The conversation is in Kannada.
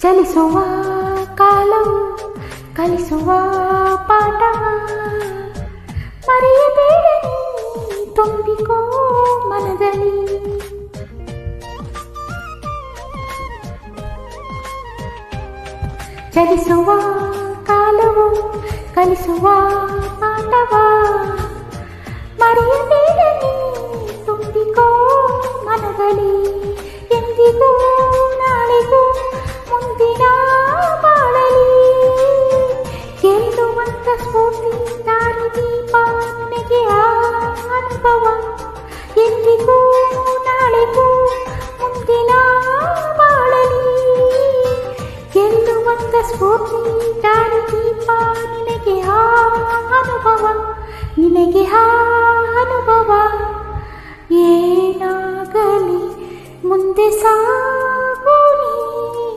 ಚಲಿಸುವ ಕಾಲವು ಕಲಿಸುವ ಪಾಠವ ಮರೆಯಬೇಡ ನೀ ತುಂಬಿಕೋ ಮನದಲ್ಲಿ. ಚಲಿಸುವ ಕಾಲವು ಕಲಿಸುವ ಪಾಠವ ಮರೆಯಬೇಡ ನೀ ತುಂಬಿಕೋ ಮನದಲ್ಲಿ. ಎಂದಿಗೂ ನಾಳೆಗೂ ಮುಂದಿನ ಬಾಳಲಿ ಗೆಲ್ಲುವಂತ ಸ್ಫೂರ್ತಿ ದಾರಿ ದೀಪ ನಿನಗೆ ಆ ಅನುಭವ. ಎಂದಿಗೂ ನಾಳೆಗೂ ಮುಂದಿನ ಬಾಳಲಿ ಗೆಲ್ಲುವಂತ ಸ್ಫೂರ್ತಿ ದಾರಿ ದೀಪ ನಿನಗೆ ಆ ಅನುಭವ. ನಿನಗೆ ಆ ಅನುಭವ ಏನಾಗಲಿ ಮುಂದೆ